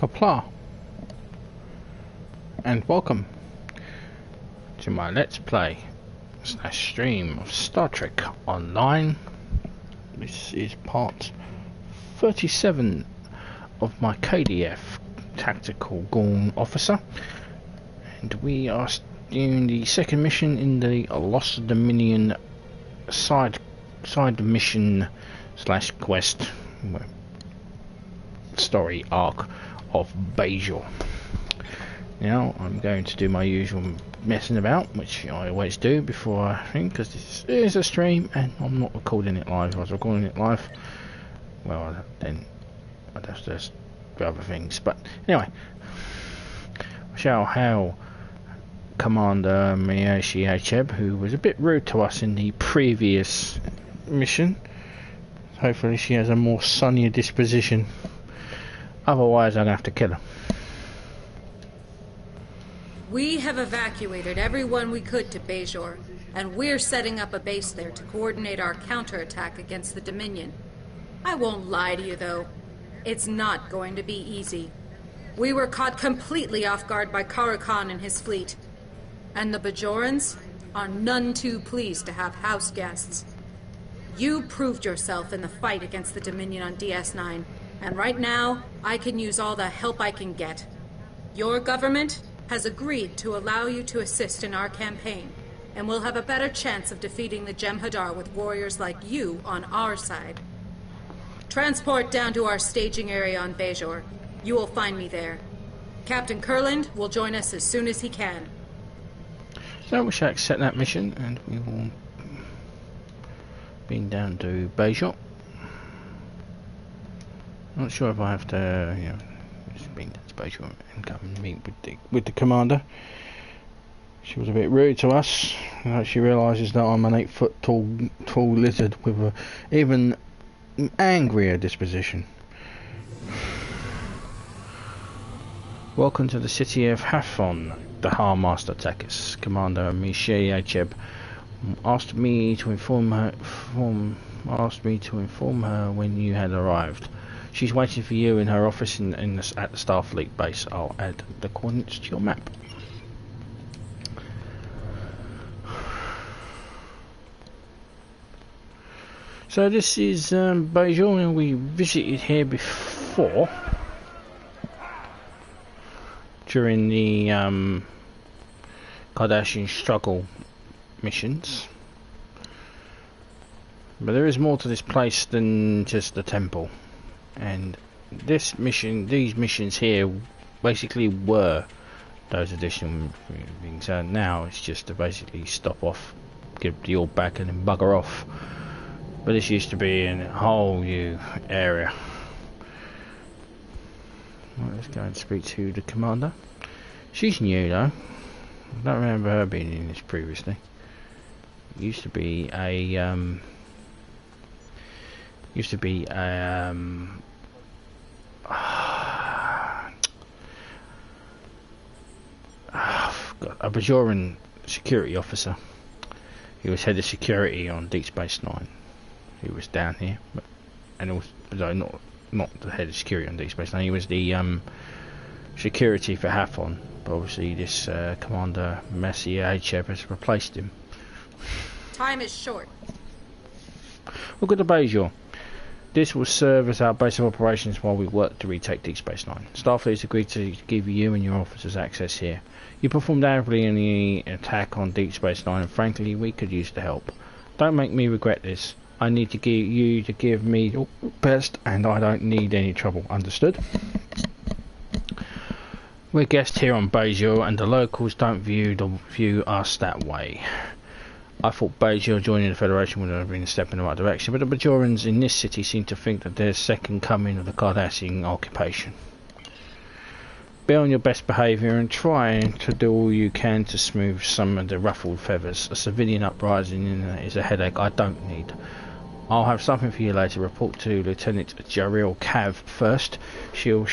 Kapla, and welcome to my Let's Play / stream of Star Trek Online. This is part 37 of my KDF Tactical Gorn Officer, and we are doing the second mission in the Lost Dominion side mission / quest story arc of Bajor. Now I'm going to do my usual messing about, which I always do before I think, because this is a stream and I'm not recording it live. If I was recording it live, well, then I'd have to do other things. But anyway, I shall hail Commander Miyoshi Acheb, who was a bit rude to us in the previous mission. Hopefully she has a more sunnier disposition. Otherwise I'm going to have to kill her. We have evacuated everyone we could to Bajor, and we're setting up a base there to coordinate our counterattack against the Dominion. I won't lie to you, though. It's not going to be easy. We were caught completely off guard by Khan and his fleet. And the Bajorans are none too pleased to have house guests. You proved yourself in the fight against the Dominion on DS9, and right now, I can use all the help I can get. Your government has agreed to allow you to assist in our campaign, and we'll have a better chance of defeating the Jem'Hadar with warriors like you on our side. Transport down to our staging area on Bajor. You will find me there. Captain Kurlands will join us as soon as he can. So we shall accept that mission, and we will be down to Bajor. Not sure if I have to, just bring down to Bajor and go and meet with the commander. She was a bit rude to us. She realises that I'm an 8-foot tall lizard with a even angrier disposition. Welcome to the city of Hafon. The Harmaster Takis. Commander Miyoshi Acheb asked me to inform her when you had arrived. She's waiting for you in her office at the Starfleet base. I'll add the coordinates to your map. So this is Bajor, and we visited here before during the Kardashian struggle missions. But there is more to this place than just the temple. And these missions here basically were those additional things. So now it's just to basically stop off, give the all back and then bugger off. But this used to be in a whole new area. Well, let's go and speak to the commander. She's new though. I don't remember her being in this previously. It used to be a Bajoran security officer. He was head of security on Deep Space Nine. He was down here, and also not the head of security on Deep Space Nine. He was the security for Hafon. But obviously, this Commander Miyoshi Acheb has replaced him. Time is short. Look at the Bajor. This will serve as our base of operations while we work to retake Deep Space Nine. Starfleet has agreed to give you and your officers access here. You performed admirably in the attack on Deep Space Nine, and frankly, we could use the help. Don't make me regret this. I need to give me your best, and I don't need any trouble. Understood? We're guests here on Bajor, and the locals don't view us that way. I thought Bajor joining the Federation would have been a step in the right direction, but the Bajorans in this city seem to think that they're second coming of the Cardassian occupation. Be on your best behaviour and try to do all you can to smooth some of the ruffled feathers. A civilian uprising is a headache I don't need. I'll have something for you later. Report to Lieutenant Jaril Cav first. She'll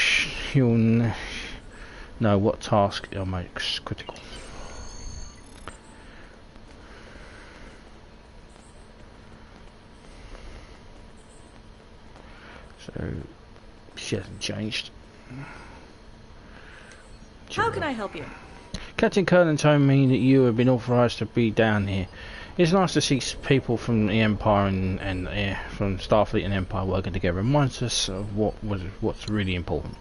know what task makes critical. So she hasn't changed. How can I help you? Captain Kurlands told me that you have been authorised to be down here. It's nice to see people from the Empire and from Starfleet and Empire working together. Reminds us of what's really important.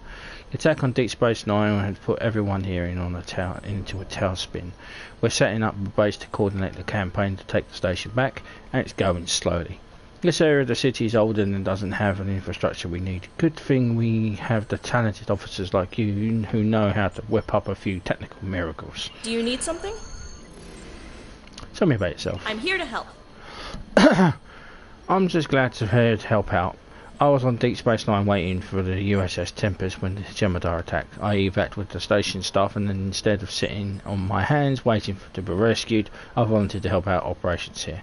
The attack on Deep Space Nine has put everyone here into a tailspin. We're setting up a base to coordinate the campaign to take the station back, and it's going slowly. This area of the city is older and doesn't have an infrastructure we need. Good thing we have the talented officers like you who know how to whip up a few technical miracles. Do you need something? Tell me about yourself. I'm here to help. I'm just glad to help out. I was on Deep Space Nine waiting for the USS Tempest when the Jem'Hadar attacked. I evac with the station staff, and then instead of sitting on my hands waiting to be rescued, I volunteered to help out operations here.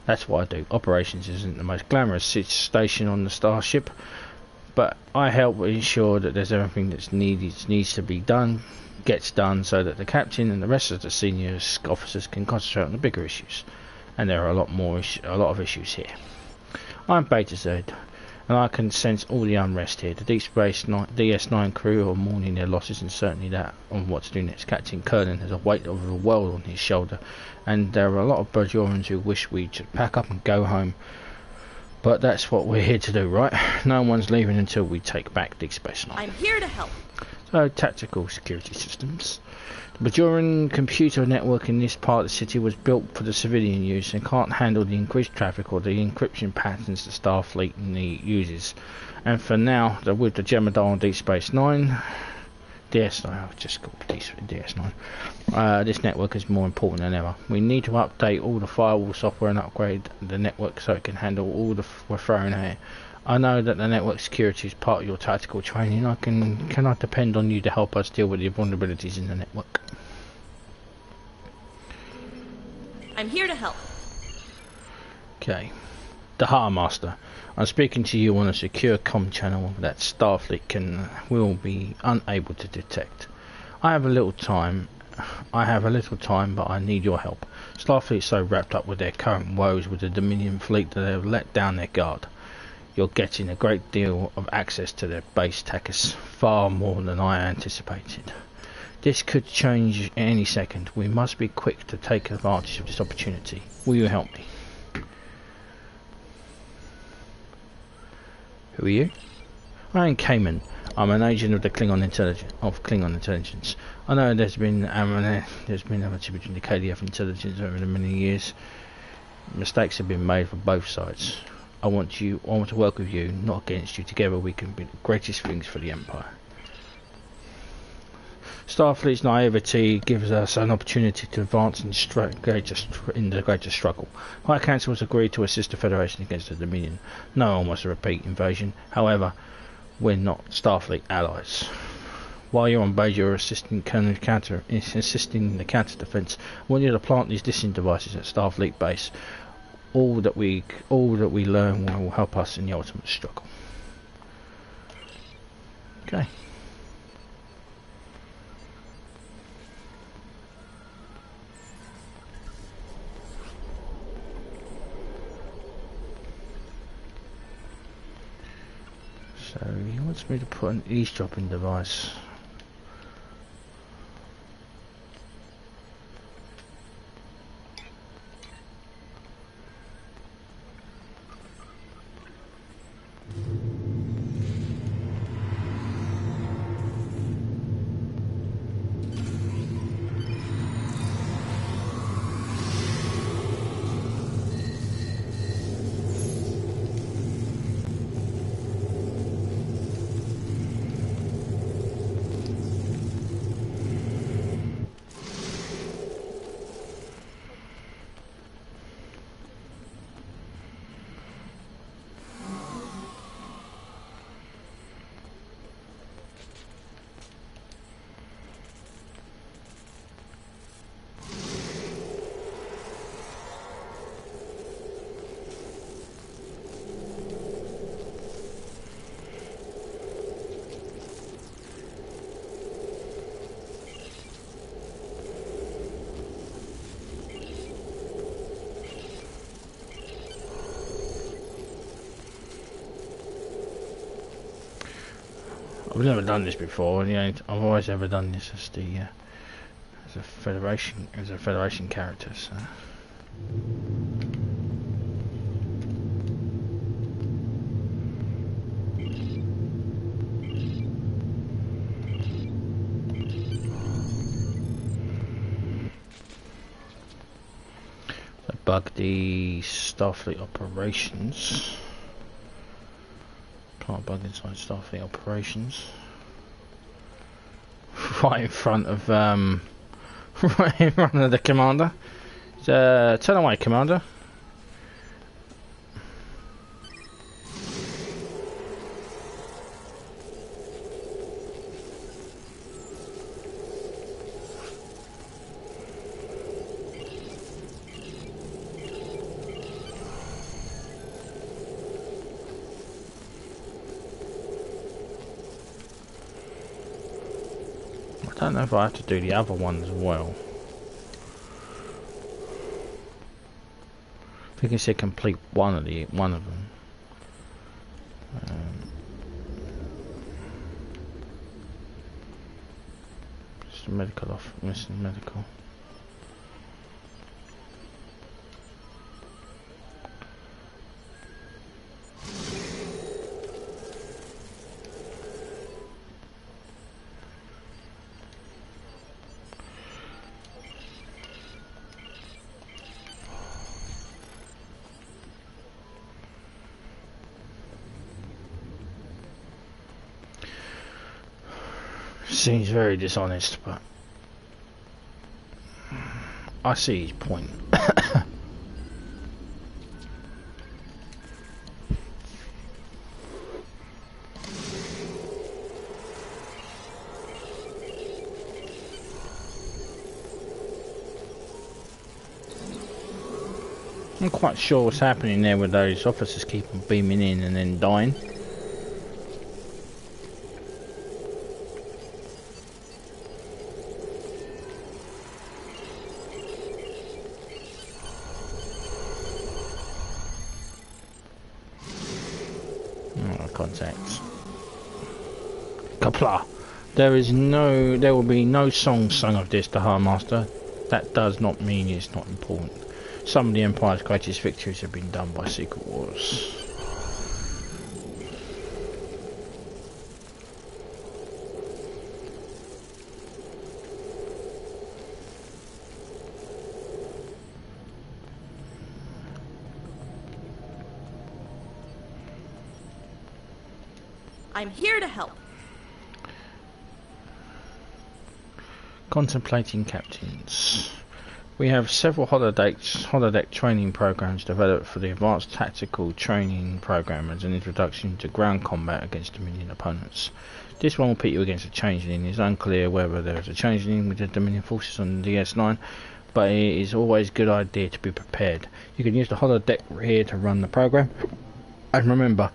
That's what I do. Operations isn't the most glamorous station on the starship, but I help ensure that there's everything that's needs to be done, gets done, so that the captain and the rest of the senior officers can concentrate on the bigger issues. And there are a lot of issues here. I'm Beta Z, and I can sense all the unrest here. The Deep Space DS9 crew are mourning their losses, and certainly that on what to do next. Captain Kurlands has a weight of the world on his shoulder, and there are a lot of Bajorans who wish we'd just pack up and go home. But that's what we're here to do, right? No one's leaving until we take back Deep Space Nine. I'm here to help. So, tactical security systems. The Bajoran computer network in this part of the city was built for the civilian use and can't handle the increased traffic or the encryption patterns the Starfleet uses. And for now, with the Jem'Hadar on Deep Space Nine, DS9, I've just called DS9. This network is more important than ever. We need to update all the firewall software and upgrade the network so it can handle all we're throwing at it. I know that the network security is part of your tactical training. Can I depend on you to help us deal with the vulnerabilities in the network? I'm here to help. Okay. The Master. I'm speaking to you on a secure comm channel that Starfleet will be unable to detect. I have a little time, but I need your help. Starfleet is so wrapped up with their current woes with the Dominion fleet that they have let down their guard. You're getting a great deal of access to their base tackers, far more than I anticipated. This could change any second. We must be quick to take advantage of this opportunity. Will you help me? Who are you? I am Cayman. I'm an agent of the Klingon intelligence. I know there's been amity between the KDF intelligence over the many years. Mistakes have been made for both sides. I want to work with you, not against you. Together we can be the greatest things for the Empire. Starfleet's naivety gives us an opportunity to advance in the greater struggle. High Council has agreed to assist the Federation against the Dominion. No one wants a repeat invasion. However, we're not Starfleet allies. While you're on Bajor assisting the counter defense, I want you to plant these listening devices at Starfleet base. All that we learn will help us in the ultimate struggle. Okay. So he wants me to put an eavesdropping device. I've never done this before. I've always ever done this as the as a Federation character. So. Bug the Starfleet operations. Plant bug inside Starfleet operations. Right in front of right in front of the commander. Turn away, commander. I don't know if I have to do the other ones as well. I think it said complete one of them. Just medical off, missing medical. Seems very dishonest, but I see his point. I'm quite sure what's happening there with those officers keep on beaming in and then dying. Contacts. Kapla. There will be no song sung of this to High Master. That does not mean it's not important. Some of the Empire's greatest victories have been done by secret wars. I'm here to help. Contemplating captains. We have several holodeck training programs developed for the advanced tactical training program as an introduction to ground combat against Dominion opponents. This one will pit you against a changeling. It is unclear whether there is a changeling with the Dominion forces on the DS9, but it is always a good idea to be prepared. You can use the holodeck here to run the program. And remember,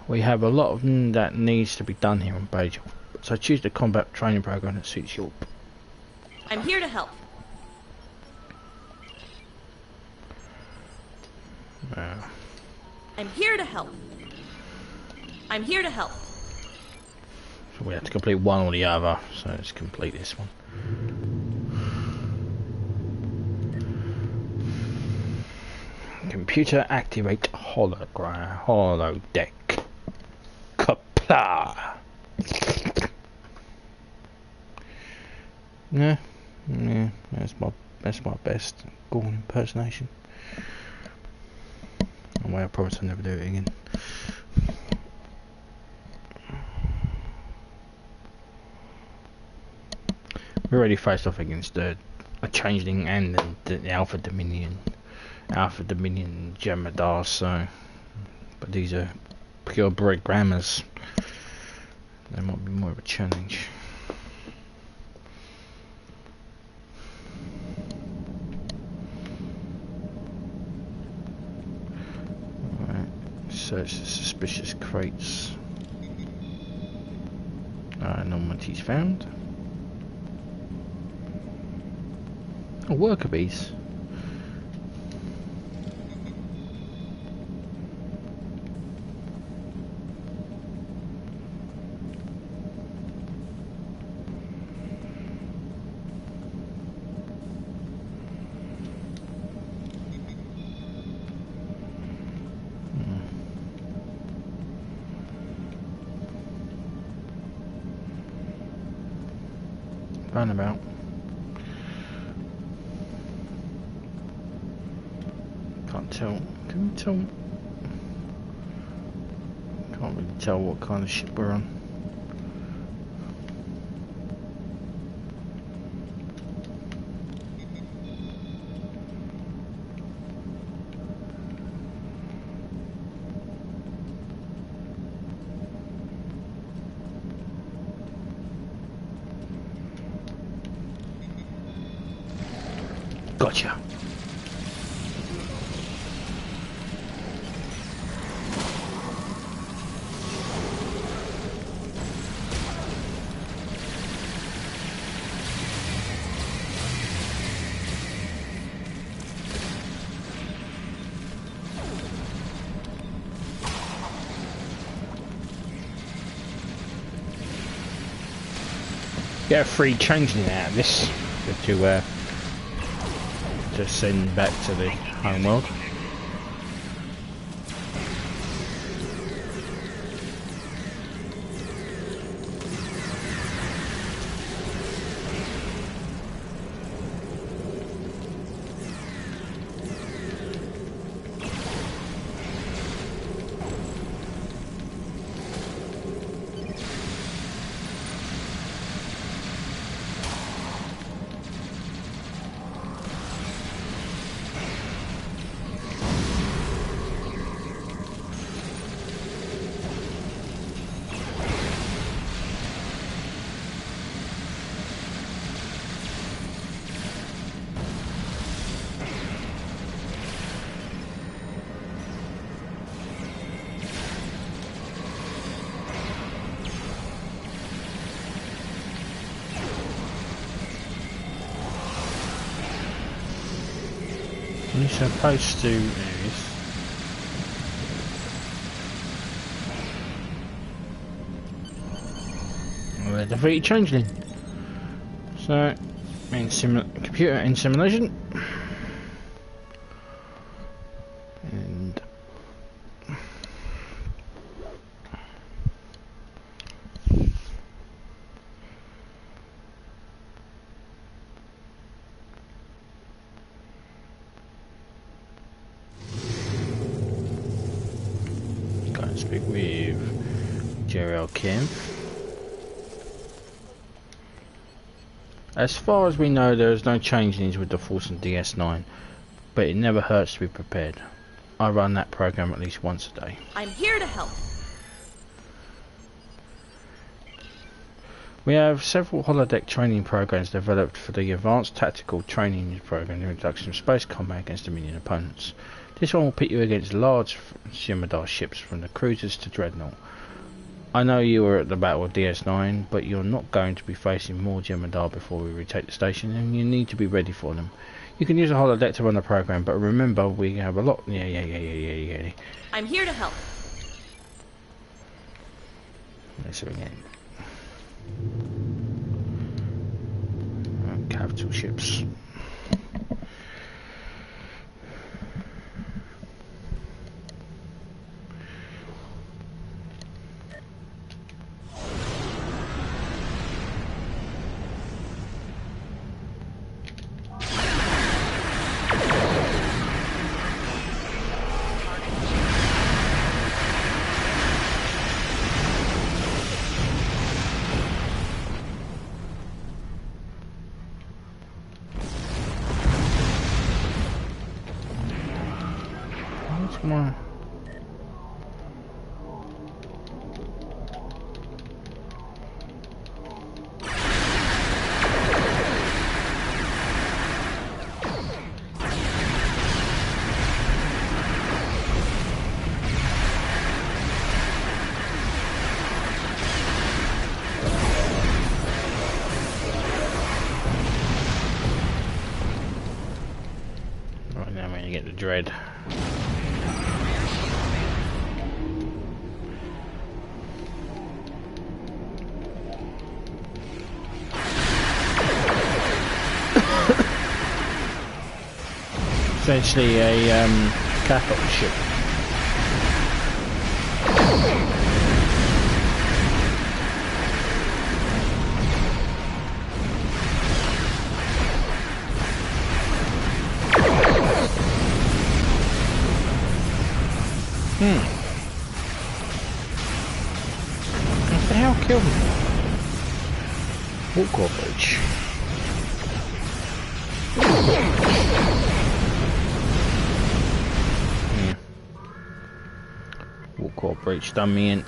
we have a lot of that needs to be done here on Bajor, so choose the combat training program that suits you. I'm here to help. I'm here to help. I'm here to help. So we have to complete one or the other, so let's complete this one. Computer activate holodeck. Kapla. Yeah, that's my best Gorn impersonation. Well, I promise I'll never do it again. We already faced off against a changeling and the Alpha Dominion Jemadar, so but these are purebred grammars. They might be more of a challenge. Search the suspicious crates. Anomalies found. Oh, worker bees. phone about. Can't tell. Can you tell? Can't really tell what kind of ship we're on. Gotcha. Get a free changeling out of this to send back to the home world. You're supposed to do this. Well, they're defeated changeling. So, computer in simulation. And speak with JRL Kim. As far as we know, there is no changes with the Force and DS9, but it never hurts to be prepared. I run that program at least once a day. I'm here to help. We have several holodeck training programs developed for the Advanced Tactical Training Program, the introduction of space combat against Dominion opponents. This one will pit you against large Jem'Hadar ships, from the cruisers to dreadnought. I know you were at the Battle of DS9, but you're not going to be facing more Jem'Hadar before we retake the station, and you need to be ready for them. You can use a holodeck to run the program, but remember, we have a lot. Yeah. I'm here to help. Let's do it again. Capital ships. Come on. Right now, when you get the dread. Essentially a capital ship. What the hell killed me? Walk or bridge? Yeah. Walk or bridge done me in.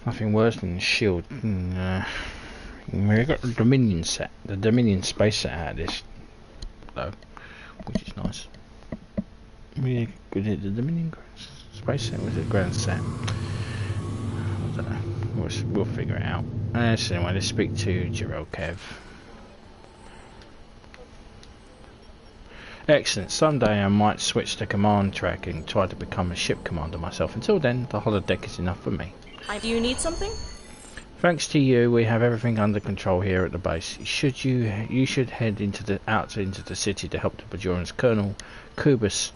Nothing worse than the shield. We got the Dominion set, the Dominion space set out of this, though, which is nice. Really good at the Dominion space set. Was it ground set? I don't know. We'll figure it out. So anyway, let's speak to Jarrell Kev. Excellent. Someday I might switch to command track and try to become a ship commander myself. Until then, the holodeck is enough for me. Do you need something? Thanks to you, we have everything under control here at the base. You should head into the city to help the Bajorans. Colonel Kubus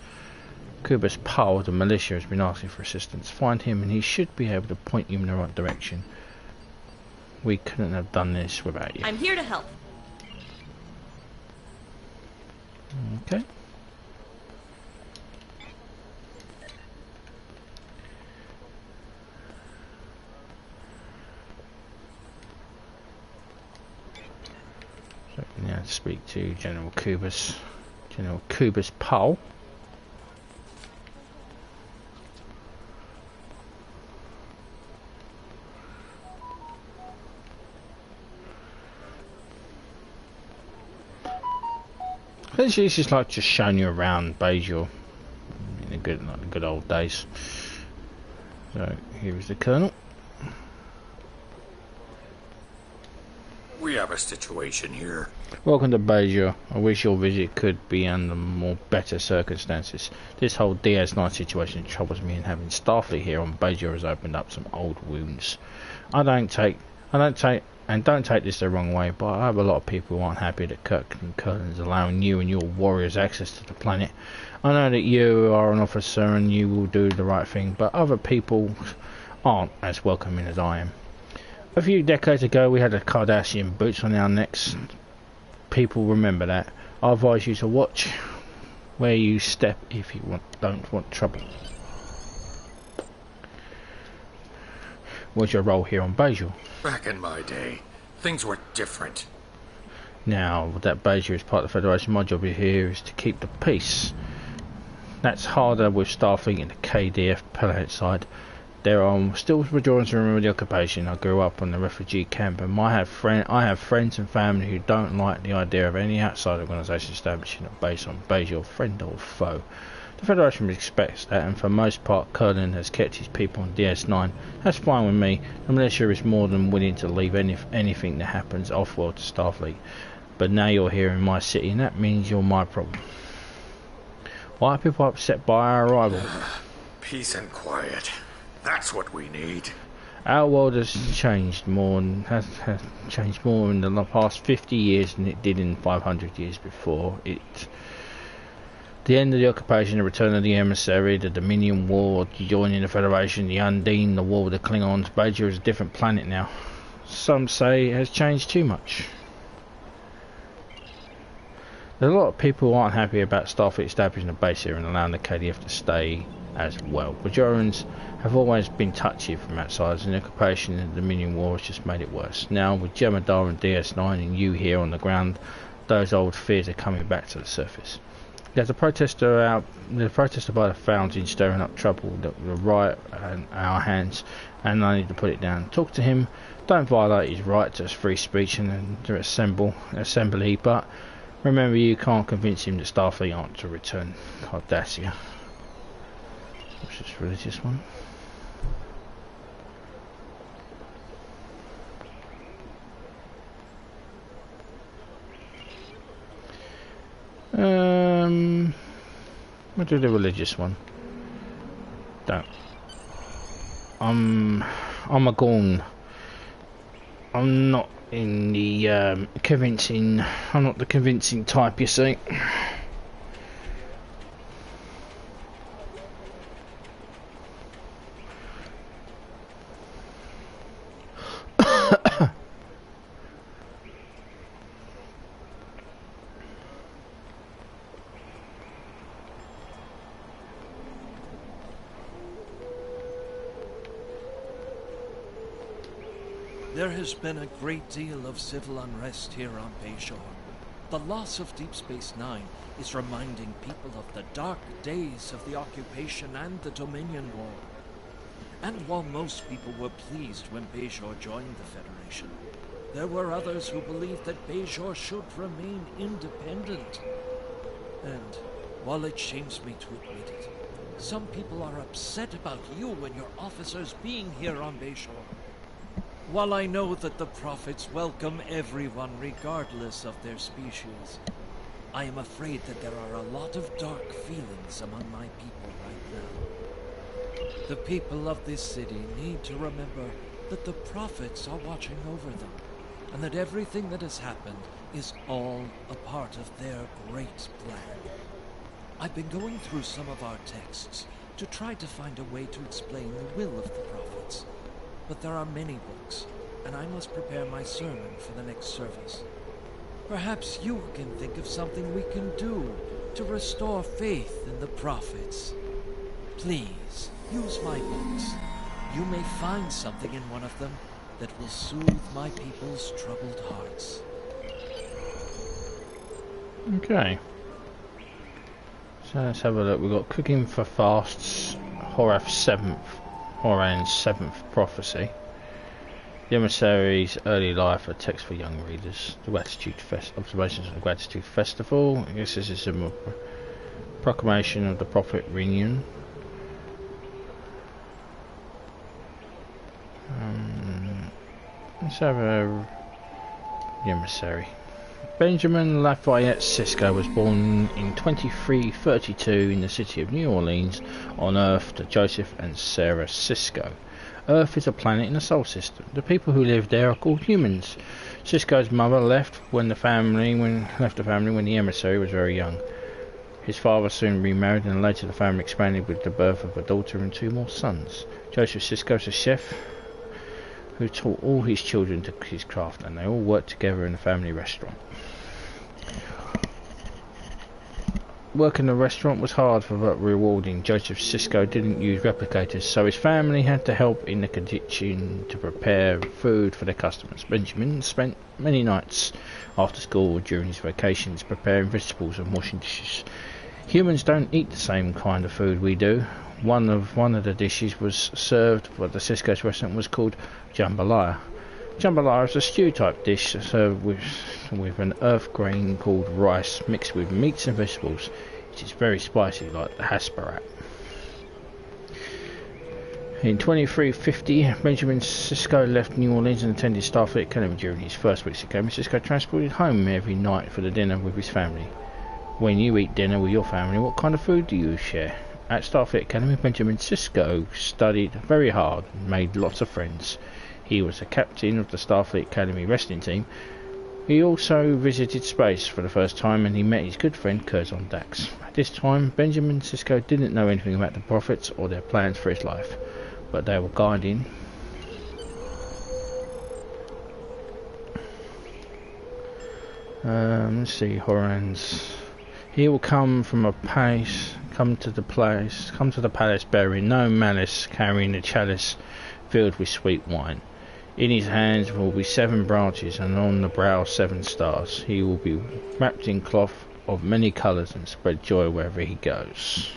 Powell, the militia, has been asking for assistance. Find him and he should be able to point you in the right direction. We couldn't have done this without you. I'm here to help. Okay. So we now speak to General Kubus Powell. Essentially, this is like just showing you around Bajor in the good old days. So here is the Colonel. We have a situation here. Welcome to Bajor. I wish your visit could be under more better circumstances. This whole DS9 situation troubles me, and having Starfleet here on Bajor has opened up some old wounds. Don't take this the wrong way, but I have a lot of people who aren't happy that Captain Kurlands is allowing you and your warriors access to the planet. I know that you are an officer and you will do the right thing, but other people aren't as welcoming as I am. A few decades ago we had a Cardassian boots on our necks. People remember that. I advise you to watch where you step if you don't want trouble. What's your role here on Bajor? Back in my day, things were different. Now that Bajor is part of the Federation, my job here is to keep the peace. That's harder with Starfleet and the KDF planet side. There are still Bajorans who remember the occupation. I grew up on the refugee camp, and I have friends and family who don't like the idea of any outside organisation establishing a base on Bajor, friend or foe. The Federation respects that, and for the most part, Kurland has kept his people on DS9. That's fine with me. The militia is more than willing to leave anything that happens off-world to Starfleet. But now you're here in my city, and that means you're my problem. Why are people upset by our arrival? Peace and quiet. That's what we need. Our world has changed more in the past 50 years than it did in 500 years before it. The end of the occupation, the return of the emissary, the Dominion War, joining the Federation, the Undine, the war with the Klingons. Bajor is a different planet now. Some say it has changed too much. There's a lot of people who aren't happy about Starfleet establishing a base here and allowing the KDF to stay as well. Bajorans have always been touchy from outsiders, and the occupation and the Dominion War has just made it worse. Now, with Jemadar and DS9 and you here on the ground, those old fears are coming back to the surface. There's a protester by the Founding stirring up trouble, the right in our hands, and I need to put it down. Talk to him, don't violate his right to free speech and to assembly, but remember you can't convince him that Starfleet aren't to return Cardassia. What's this religious one? I'll do the religious one. Don't. I'm a Gorn. I'm not in the convincing. I'm not the convincing type, you see. There has been a great deal of civil unrest here on Bajor. The loss of Deep Space Nine is reminding people of the dark days of the occupation and the Dominion War. And while most people were pleased when Bajor joined the Federation, there were others who believed that Bajor should remain independent. And while it shames me to admit it, some people are upset about you and your officers being here on Bajor. While I know that the prophets welcome everyone regardless of their species, I am afraid that there are a lot of dark feelings among my people right now. The people of this city need to remember that the prophets are watching over them, and that everything that has happened is all a part of their great plan. I've been going through some of our texts to try to find a way to explain the will of the prophets. But there are many books, and I must prepare my sermon for the next service. Perhaps you can think of something we can do to restore faith in the prophets. Please, use my books. You may find something in one of them that will soothe my people's troubled hearts. Okay. So let's have a look. We've got Cooking for Fasts, Horan's 7th Prophecy. The Emissary's Early Life, a text for young readers. The Observations of the Gratitude Festival. I guess this is a proclamation of the Prophet Reunion. Let's have the Emissary. Benjamin Lafayette Sisko was born in 2332 in the city of New Orleans on Earth to Joseph and Sarah Sisko. Earth is a planet in the Solar System. The people who live there are called humans. Sisko's mother left the family when the Emissary was very young. His father soon remarried, and later the family expanded with the birth of a daughter and 2 more sons. Joseph Sisko is a chef who taught all his children to his craft, and they all worked together in a family restaurant. Work in the restaurant was hard but rewarding. Joseph Sisko didn't use replicators, so his family had to help in the kitchen to prepare food for their customers. Benjamin spent many nights after school or during his vacations preparing vegetables and washing dishes. Humans don't eat the same kind of food we do. One of the dishes was served at the Sisko's restaurant was called jambalaya. Jambalaya is a stew type dish served with an earth grain called rice mixed with meats and vegetables. It is very spicy, like the hasparat. In 2350, Benjamin Sisko left New Orleans and attended Starfleet Academy. During his first weeks at Academy, Sisko transported home every night for the dinner with his family. When you eat dinner with your family, what kind of food do you share? At Starfleet Academy, Benjamin Sisko studied very hard and made lots of friends. He was a captain of the Starfleet Academy wrestling team. He also visited space for the first time, and he met his good friend Curzon Dax. At this time, Benjamin Sisko didn't know anything about the prophets or their plans for his life, but they were guiding. Let's see, Horan's. He will come to the palace bearing no malice, carrying a chalice filled with sweet wine. In his hands will be 7 branches, and on the brow 7 stars. He will be wrapped in cloth of many colours and spread joy wherever he goes.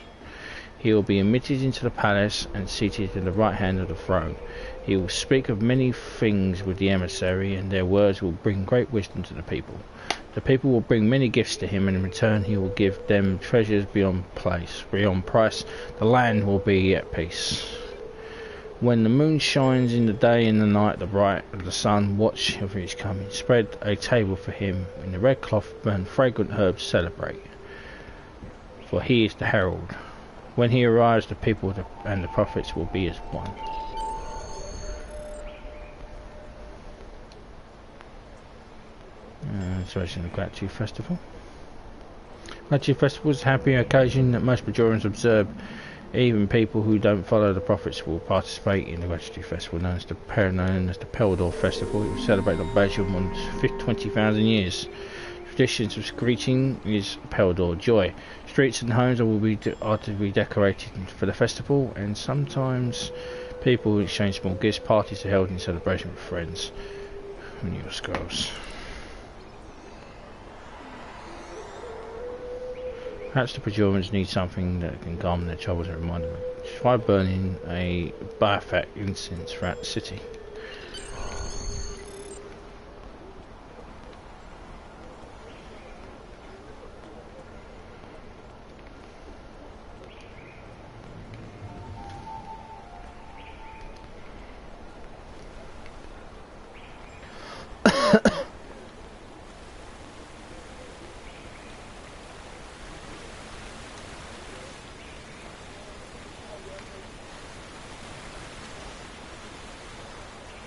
He will be admitted into the palace and seated in the right hand of the throne. He will speak of many things with the emissary, and their words will bring great wisdom to the people. The people will bring many gifts to him, and in return he will give them treasures beyond price. The land will be at peace. When the moon shines in the day and the night, the bright of the sun, watch for his coming. Spread a table for him. In the red cloth, burn fragrant herbs, celebrate. for he is the herald. When he arrives, the people and the prophets will be as one. Celebration of the Gratitude Festival. Gratitude Festival is a happy occasion that most Bajorans observe. Even people who don't follow the prophets will participate in the Gratitude Festival, known as the Peldor Festival. It was celebrated on Bajor for 20,000 years. Traditions of greeting is Peldor joy. Streets and homes are to be decorated for the festival, and sometimes people exchange small gifts. Parties are held in celebration with friends. Renewal scrolls. Perhaps the Bajorans need something that can calm their troubles and remind them. Try burning a Bafat incense throughout the city.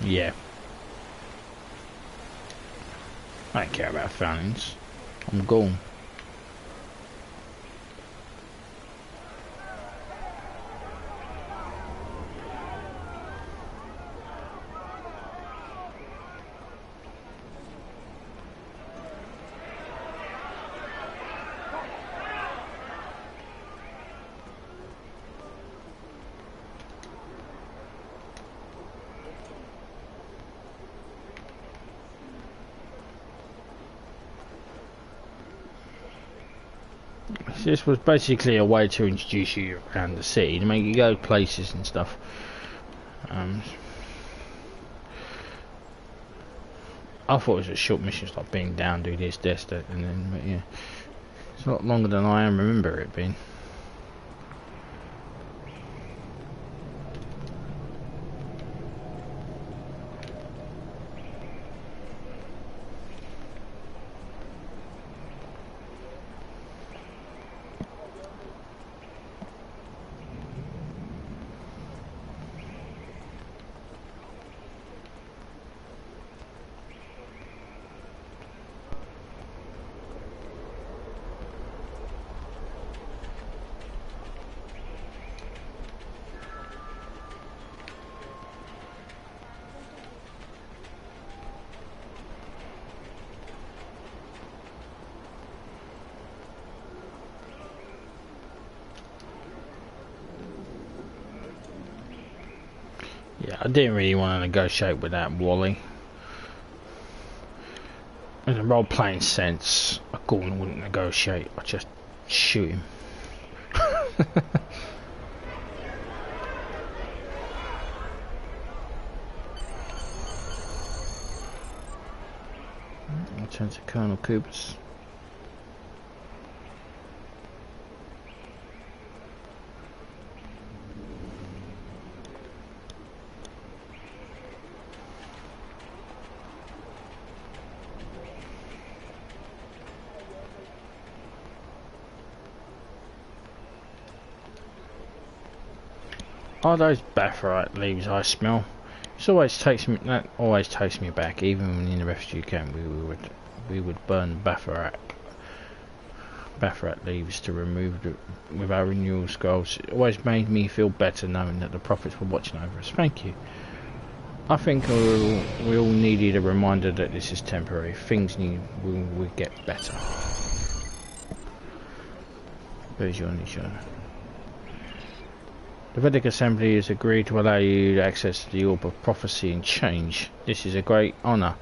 Yeah. I don't care about fountains. I'm gone. This was basically a way to introduce you around the city, to make you go places and stuff. I thought it was a short mission, like being down, do this, that, and then, but yeah, it's a lot longer than I remember it being. Yeah, I didn't really want to negotiate with that Wally. In a role-playing sense, a Gorn wouldn't negotiate. I'd just shoot him. I'll turn to Colonel Kubus. Are those Baffarite leaves I smell? It always takes me. That always takes me back. Even when in the refugee camp, we would burn Baffarite leaves to remove with our renewal scrolls. It always made me feel better knowing that the prophets were watching over us. Thank you. I think we all needed a reminder that this is temporary. Things will get better. Bajor Nisha. The Vedic Assembly has agreed to allow you access to the Orb of Prophecy and Change. This is a great honour,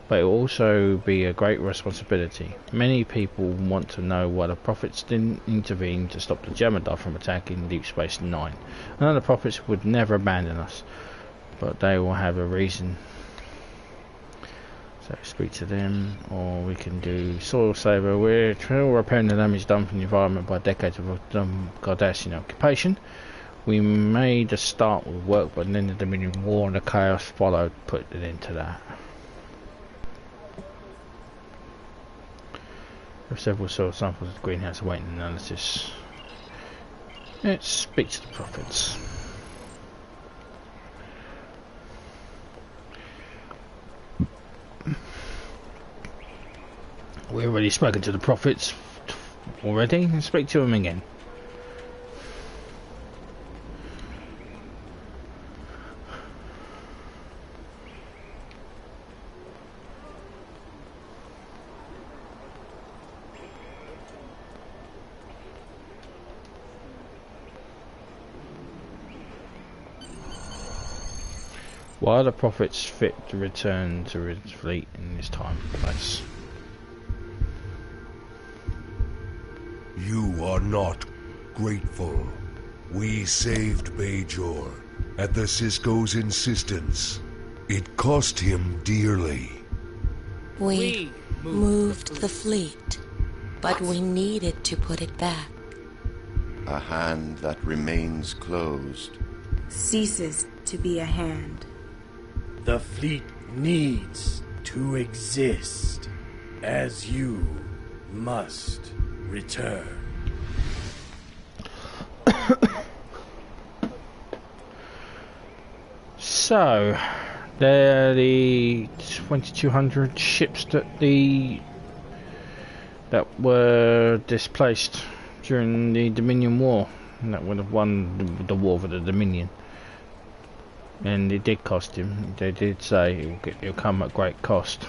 but it will also be a great responsibility. Many people want to know why the prophets didn't intervene to stop the Jem'Hadar from attacking Deep Space Nine. I know the prophets would never abandon us, but they will have a reason. So speak to them, or we can do Soil Saver. We're repairing the damage done from the environment by decades of Cardassian occupation. We made a start with work, but then the Dominion War and the chaos followed put it into that. There are several soil samples of the greenhouse awaiting analysis. Let's speak to the prophets. We've already spoken to the prophets already. Let's speak to them again. Why are the prophets fit to return to his fleet in this time and place? You are not grateful. We saved Bajor at the Cisco's insistence. It cost him dearly. We moved the fleet, but we needed to put it back. A hand that remains closed ceases to be a hand. The fleet needs to exist, as you must return. So, they're the 2,200 ships that were displaced during the Dominion War, and that would have won the war for the Dominion. And it did cost him. They did say it'll come at great cost.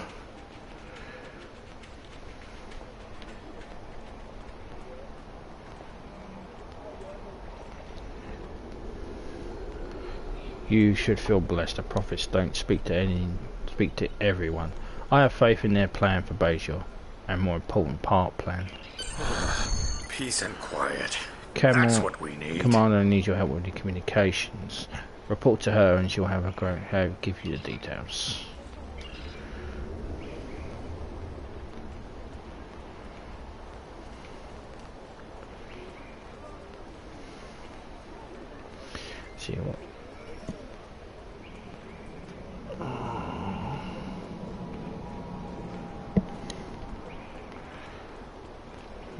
You should feel blessed. The prophets don't speak to everyone. I have faith in their plan for Bajor, and more important, part plan. Peace and quiet. That's what we need. Commander needs your help with the communications. Report to her and she'll have give you the details. See what?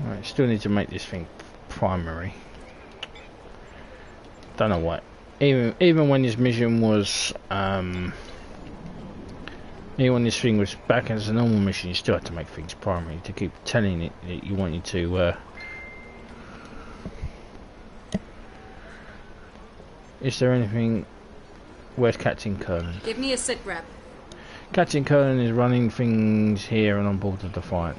Right, still need to make this thing primary. Don't know what. Even when this mission was, even when this thing was back as a normal mission, you still had to make things primary to keep telling it that you wanted to. Is there anything? Where's Captain Kurlands? Give me a sit rep. Captain Kurlands is running things here and on board of the fight.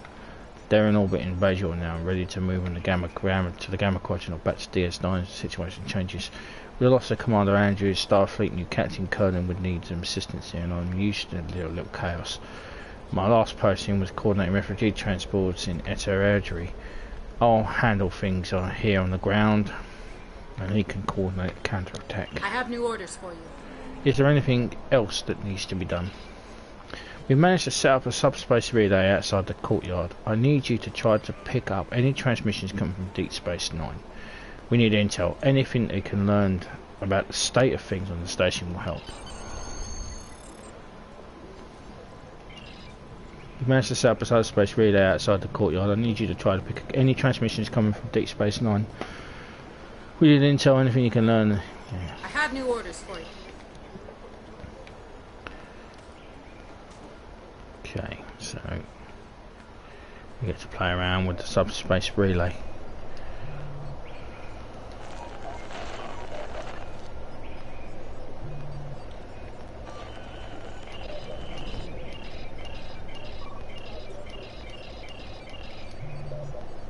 They're in orbit in Bajor now, ready to move on the Gamma Quadrant or back to DS9. Situation changes. We lost the Commander Andrews. Starfleet knew Captain Kurlands would need some assistance here, and I'm used to the little chaos. My last posting was coordinating refugee transports in Eter. I'll handle things here on the ground, and he can coordinate counterattack. I have new orders for you. Is there anything else that needs to be done? We've managed to set up a subspace relay outside the courtyard. I need you to try to pick up any transmissions coming from Deep Space Nine. We need intel. Anything they can learn about the state of things on the station will help. We've managed to set up a subspace relay outside the courtyard. I need you to try to pick up any transmissions coming from Deep Space Nine. We need intel. Anything you can learn. Yeah. I have new orders for you. Okay, so we get to play around with the subspace relay.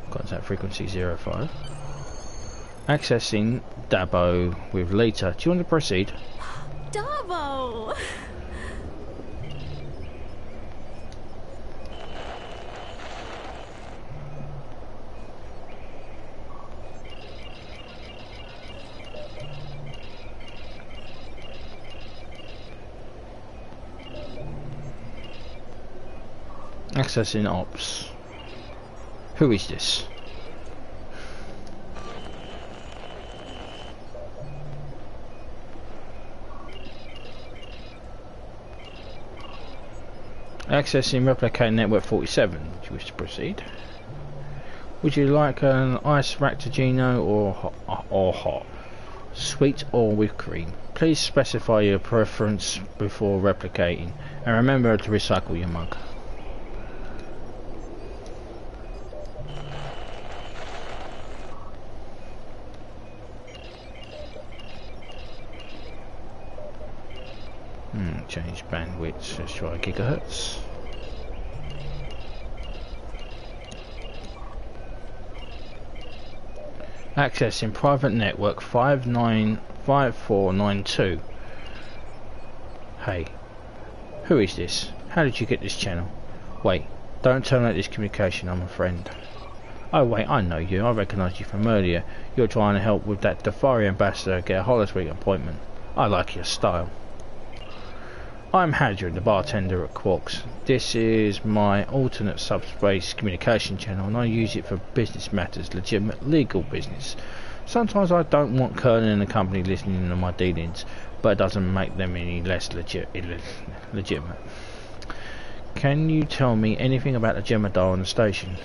Contact frequency 05. Accessing Dabo with Lita. Do you want to proceed? Dabo! Accessing ops. Who is this? Accessing replicating network 47. Do you wish to proceed? Would you like an ice Ractigino or hot? Sweet or with cream? Please specify your preference before replicating, and remember to recycle your mug. Change bandwidth, let's try gigahertz. Accessing private network 595492. Hey, who is this? How did you get this channel? Wait, don't terminate this communication, I'm a friend. Oh wait, I know you, I recognise you from earlier. You're trying to help with that Defari ambassador get a Holosweek appointment. I like your style. I'm Bajor, the bartender at Quark's. This is my alternate subspace communication channel, and I use it for business matters, legitimate legal business. Sometimes I don't want Kurland and the company listening to my dealings, but it doesn't make them any less legitimate. Can you tell me anything about the Jem'Hadar on the station?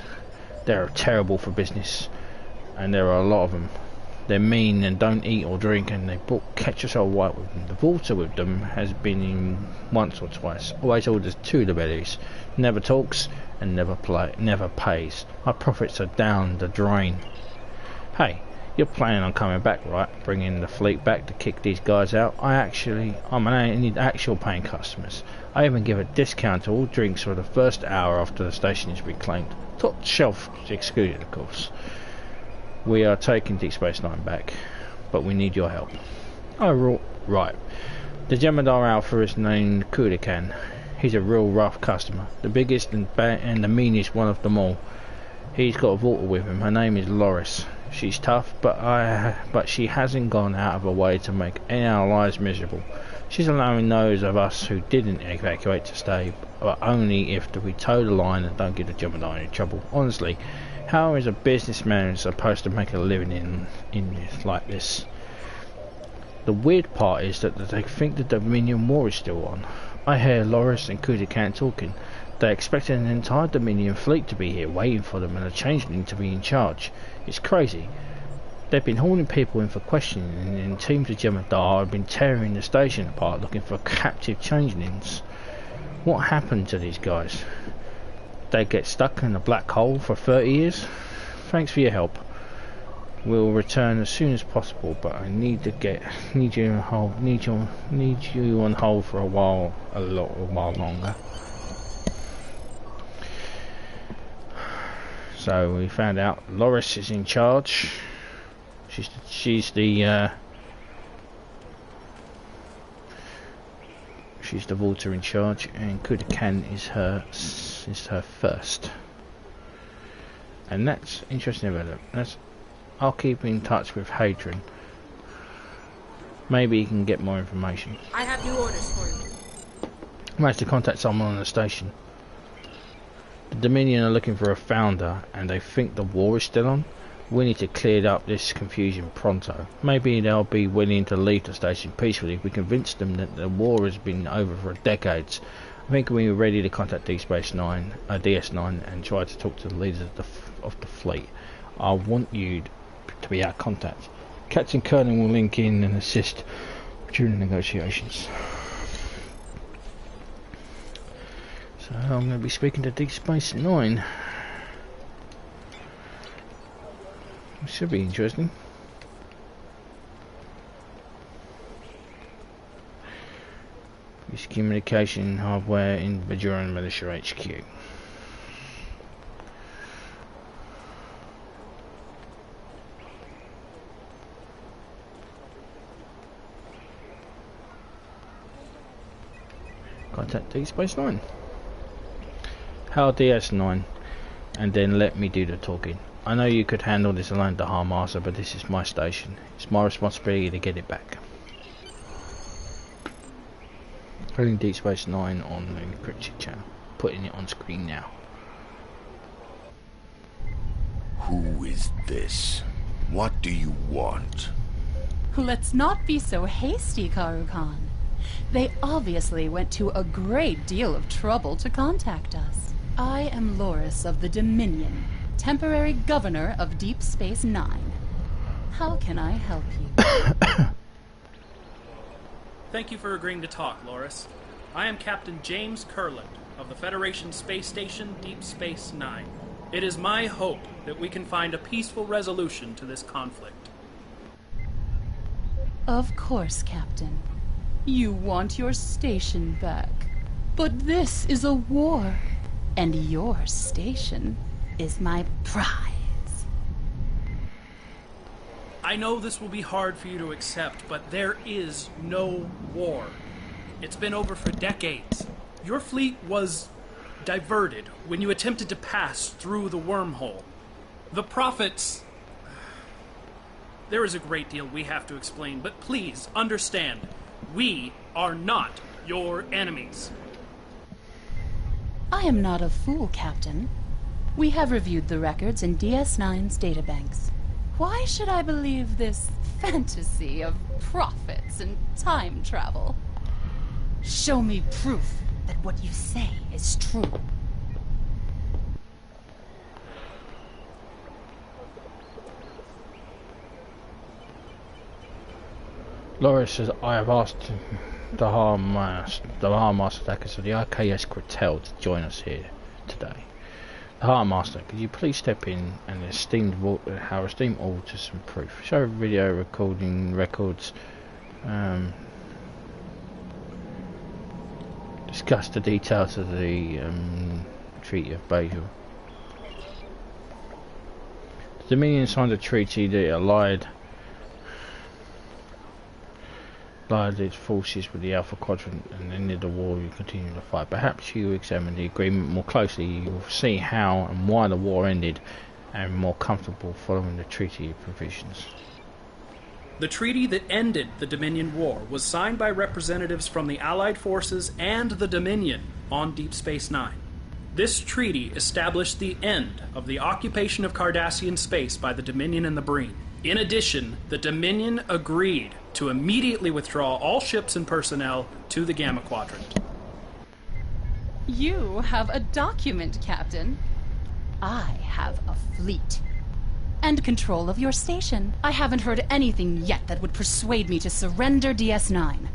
They're terrible for business, and there are a lot of them. They're mean and don't eat or drink, and they brought Ketchusol White with them. The Vaulter with them has been in once or twice. Always orders 2 Libellis. Never talks and never pays. Our profits are down the drain. Hey, you're planning on coming back, right? Bringing the fleet back to kick these guys out? I need actual paying customers. I even give a discount to all drinks for the first hour after the station is reclaimed. Top shelf excluded, of course. We are taking Deep Space Nine back, but we need your help. Oh, right. The Jem'Hadar Alpha is named Kurlands. He's a real rough customer, the biggest and the meanest one of them all. He's got a Vaulter with him. Her name is Loris. She's tough, but she hasn't gone out of her way to make any of our lives miserable. She's allowing those of us who didn't evacuate to stay, but only if we toe the line and don't get the Jem'Hadar any trouble. Honestly, how is a businessman supposed to make a living in this like this? The weird part is that they think the Dominion War is still on. I hear Loris and Kurlands talking. They expect an entire Dominion fleet to be here waiting for them and a changeling to be in charge. It's crazy. They've been hauling people in for questioning, and teams of Jem'Hadar have been tearing the station apart looking for captive changelings. What happened to these guys? They get stuck in a black hole for 30 years? Thanks for your help. We'll return as soon as possible, but I need you on hold for a while longer. So we found out Loris is in charge. She's the Vaulter in charge, and Kurlands is her first. And that's interesting about it. I'll keep in touch with Hadrian. Maybe he can get more information. I have new orders for you. I managed to contact someone on the station. The Dominion are looking for a founder, and they think the war is still on. We need to clear up this confusion pronto. Maybe they'll be willing to leave the station peacefully if we convince them that the war has been over for decades. I think we're ready to contact DS9 and try to talk to the leaders of the fleet. I want you to be our contact. Captain Kurlands will link in and assist during the negotiations. So I'm going to be speaking to Deep Space Nine. It should be interesting. This communication hardware in Bajor Militia HQ. Contact Deep Space Nine. How DS9, and then let me do the talking. I know you could handle this alone, the Harmaster, but this is my station. It's my responsibility to get it back. Putting Deep Space Nine on the encrypted channel. Putting it on screen now. Who is this? What do you want? Let's not be so hasty, Karukan. They obviously went to a great deal of trouble to contact us. I am Loris of the Dominion. temporary governor of Deep Space Nine. How can I help you? Thank you for agreeing to talk, Loris. I am Captain James Kurland of the Federation Space Station Deep Space Nine. It is my hope that we can find a peaceful resolution to this conflict. Of course, Captain. You want your station back. But this is a war, and your station is my prize. I know this will be hard for you to accept, but there is no war. It's been over for decades. Your fleet was diverted when you attempted to pass through the wormhole. The Prophets... There is a great deal we have to explain, but please understand, we are not your enemies. I am not a fool, Captain. We have reviewed the records in DS9's databanks. Why should I believe this fantasy of prophets and time travel? Show me proof that what you say is true. Loris says, I have asked the Harm Master Attackers of the RKS Quartel to join us here today. The Harm Master, could you please step in and our esteemed auditor some proof? Show video recording records. Discuss the details of the Treaty of Bajor. The Dominion signed a treaty that allied its forces with the Alpha Quadrant and ended the war and continued the fight. Perhaps you examine the agreement more closely, you will see how and why the war ended and more comfortable following the treaty provisions. The treaty that ended the Dominion War was signed by representatives from the Allied forces and the Dominion on Deep Space Nine. This treaty established the end of the occupation of Cardassian space by the Dominion and the Breen. In addition, the Dominion agreed to immediately withdraw all ships and personnel to the Gamma Quadrant. You have a document, Captain. I have a fleet. And control of your station. I haven't heard anything yet that would persuade me to surrender DS9.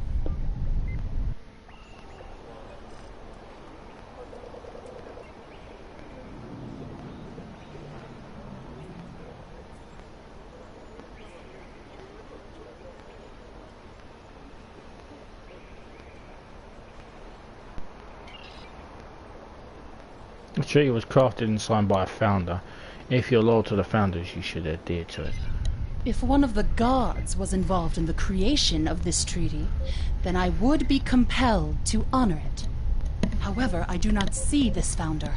The treaty was crafted and signed by a founder. If you're loyal to the founders, you should adhere to it. If one of the gods was involved in the creation of this treaty, then I would be compelled to honor it. However, I do not see this founder.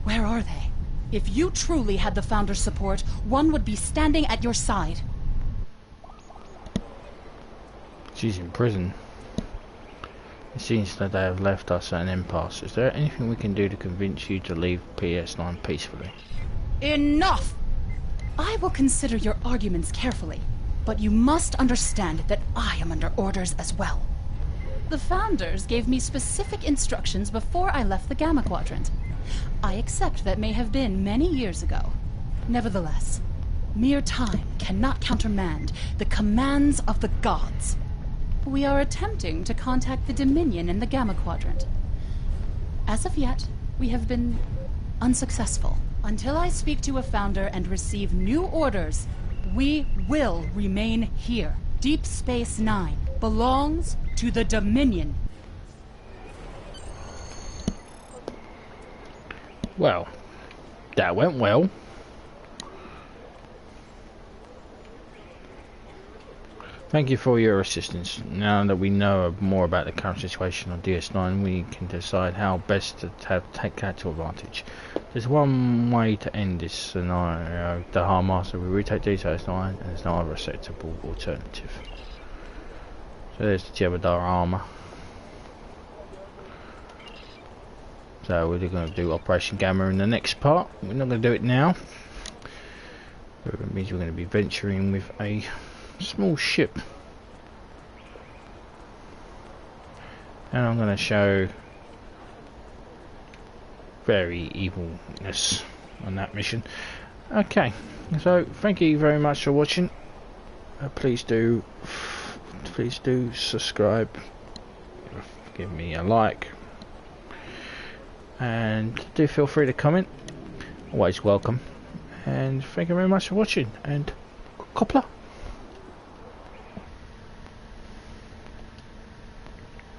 Where are they? If you truly had the founder's support, one would be standing at your side. She's in prison. It seems that they have left us at an impasse. Is there anything we can do to convince you to leave PS9 peacefully? Enough! I will consider your arguments carefully, but you must understand that I am under orders as well. The founders gave me specific instructions before I left the Gamma Quadrant. I accept that may have been many years ago. Nevertheless, mere time cannot countermand the commands of the gods. We are attempting to contact the Dominion in the Gamma Quadrant. As of yet, we have been unsuccessful. Until I speak to a founder and receive new orders, we will remain here. Deep Space Nine belongs to the Dominion. Well, that went well. Thank you for your assistance. Now that we know more about the current situation on DS9, we can decide how best to take that to advantage. There's one way to end this scenario. The Harm Master will retake DS9 and there's no other acceptable alternative. So there's the Jebediah armor. So we're going to do Operation Gamma in the next part. We're not going to do it now. It means we're going to be venturing with a small ship, and I'm going to show very evilness on that mission. Okay, so thank you very much for watching. Please do subscribe, give me a like, and do feel free to comment, always welcome. And thank you very much for watching, and Copla.